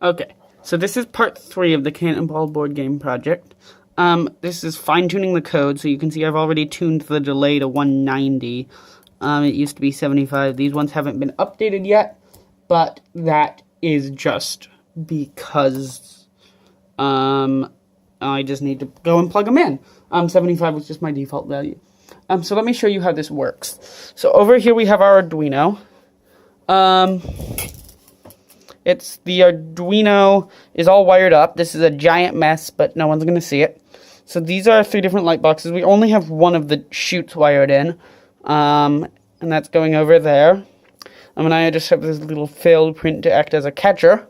Okay, so this is part 3 of the Cannonball board game project. This is fine-tuning the code, so you can see I've already tuned the delay to 190. It used to be 75. These ones haven't been updated yet, but that is just because I just need to go and plug them in. 75 was just my default value. So let me show you how this works. So over here we have our Arduino. It's the Arduino is all wired up. This is a giant mess, but no one's going to see it. So these are 3 different light boxes. We only have one of the chutes wired in, and that's going over there. And I just have this little failed print to act as a catcher.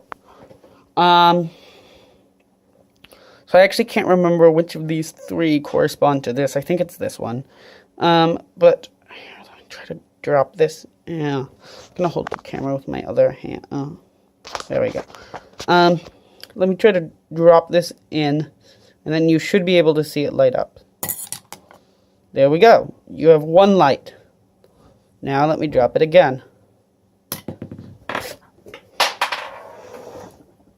So I actually can't remember which of these 3 correspond to this. I think it's this one. But let me try to drop this. Yeah, I'm gonna hold the camera with my other hand. There we go. Let me try to drop this in, and then you should be able to see it light up. There we go. You have 1 light. Now let me drop it again.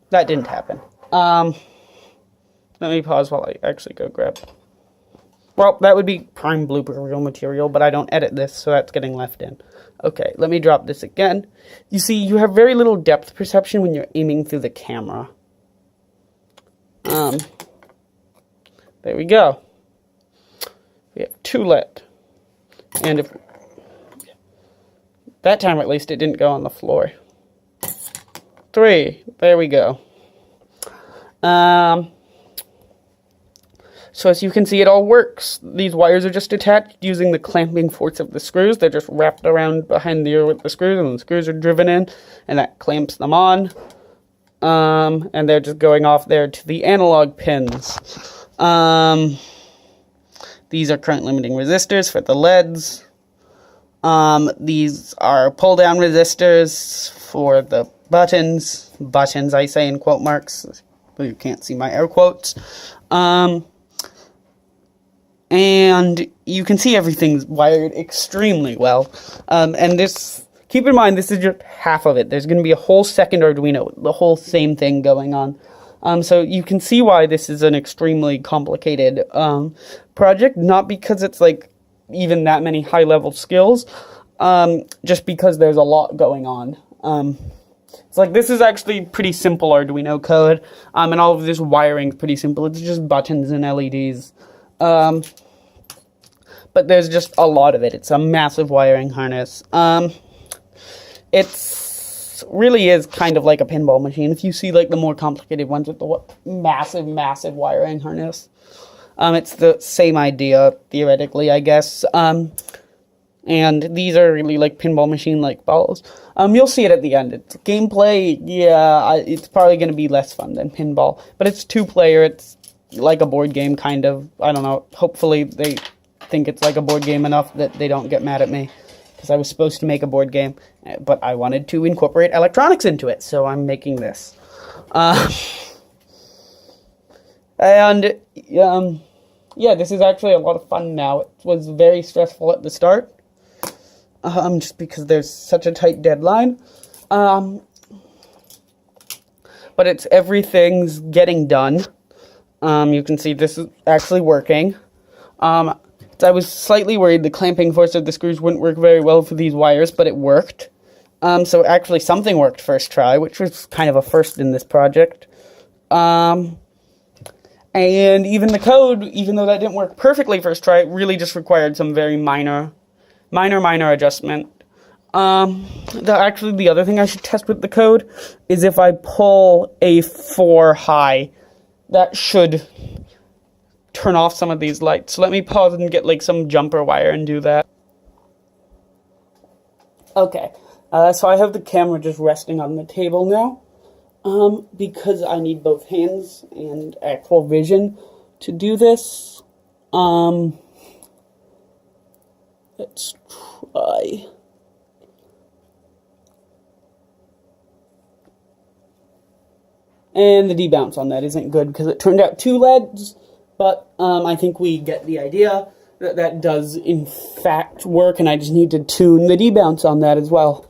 That didn't happen. Let me pause while I actually go grab. Well, that would be prime blooper reel material, but I don't edit this, so that's getting left in. Okay, let me drop this again. You see, you have very little depth perception when you're aiming through the camera. There we go. We have 2 lit. And if that time at least it didn't go on the floor. 3. There we go. So as you can see, it all works. These wires are just attached using the clamping force of the screws. They're just wrapped around behind the ear with the screws, and the screws are driven in, and that clamps them on. And they're just going off there to the analog pins. These are current limiting resistors for the LEDs. These are pull-down resistors for the buttons. Buttons, I say in quote marks, but you can't see my air quotes. And you can see everything's wired extremely well. And this, keep in mind, this is just half of it. There's going to be a whole second Arduino, the whole same thing going on. So you can see why this is an extremely complicated project, not because it's like even that many high-level skills, just because there's a lot going on. It's like, this is actually pretty simple Arduino code, and all of this wiring is pretty simple. It's just buttons and LEDs. But there's just a lot of it. It's a massive wiring harness. It's really is kind of like a pinball machine. If you see like the more complicated ones with the massive wiring harness, it's the same idea theoretically, I guess. And these are really like pinball machine-like balls. You'll see it at the end. It's gameplay, yeah, it's probably going to be less fun than pinball. But it's 2-player, it's like a board game, kind of. I don't know, hopefully they think it's like a board game enough that they don't get mad at me. Because I was supposed to make a board game, but I wanted to incorporate electronics into it, so I'm making this. Yeah, this is actually a lot of fun now. It was very stressful at the start. Just because there's such a tight deadline. But everything's getting done. You can see this is actually working. I was slightly worried the clamping force of the screws wouldn't work very well for these wires, but it worked. So actually something worked first try, which was kind of a first in this project. And even the code, even though that didn't work perfectly first try, it really just required some very minor adjustment. Actually, the other thing I should test with the code is if I pull a 4 high, that should turn off some of these lights. So let me pause and get like some jumper wire and do that. Okay, so I have the camera just resting on the table now, because I need both hands and actual vision to do this. Let's try. And the debounce on that isn't good because it turned out 2 LEDs, but I think we get the idea that that does in fact work, and I just need to tune the debounce on that as well.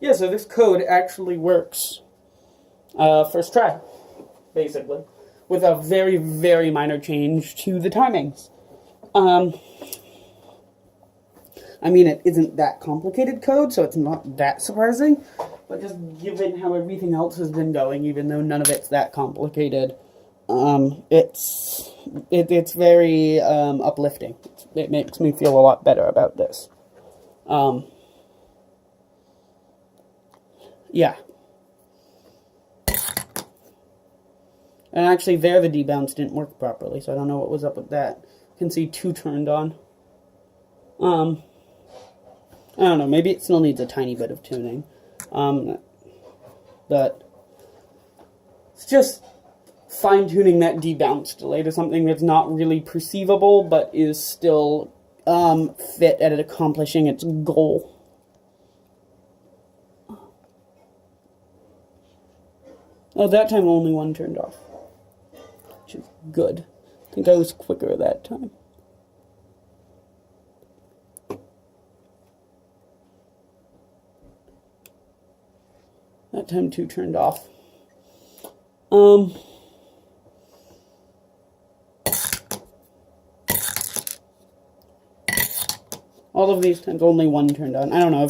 Yeah, so this code actually works first try, basically, with a very, very minor change to the timings. I mean, it isn't that complicated code, so it's not that surprising, but just given how everything else has been going, even though none of it's that complicated, it's very uplifting. It makes me feel a lot better about this. Yeah. And actually there the debounce didn't work properly, so I don't know what was up with that. You can see 2 turned on. I don't know, maybe it still needs a tiny bit of tuning. But it's just fine-tuning that debounce delay to something that's not really perceivable, but is still fit at accomplishing its goal. Oh, that time only 1 turned off, which is good. I think I was quicker that time. That time 2 turned off. All of these times only 1 turned on. I don't know,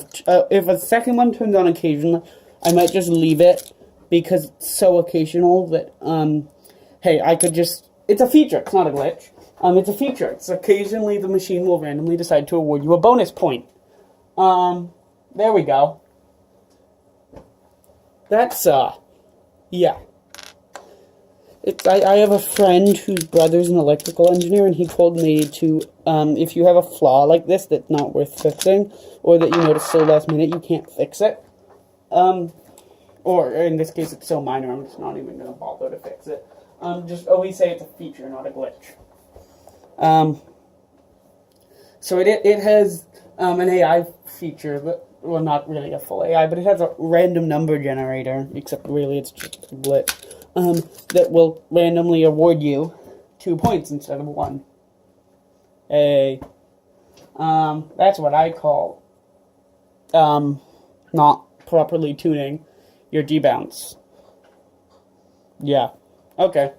if a second one turned on occasionally, I might just leave it, because it's so occasional that, hey, I could just, it's a feature, it's not a glitch. It's a feature. It's occasionally the machine will randomly decide to award you a bonus point. There we go. That's, yeah. I have a friend whose brother's an electrical engineer, and he told me to, if you have a flaw like this that's not worth fixing, or that you notice so last minute you can't fix it, or in this case it's so minor I'm just not even going to bother to fix it, just always say it's a feature, not a glitch. So it has an AI feature, but, well, not really a full AI, but it has a random number generator, except really it's just a glitch, that will randomly award you 2 points instead of 1. That's what I call, not properly tuning your debounce. Yeah. Okay.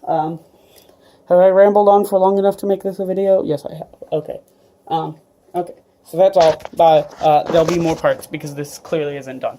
Have I rambled on for long enough to make this a video? Yes, I have. Okay. Okay. So that's all. Bye. There'll be more parts because this clearly isn't done.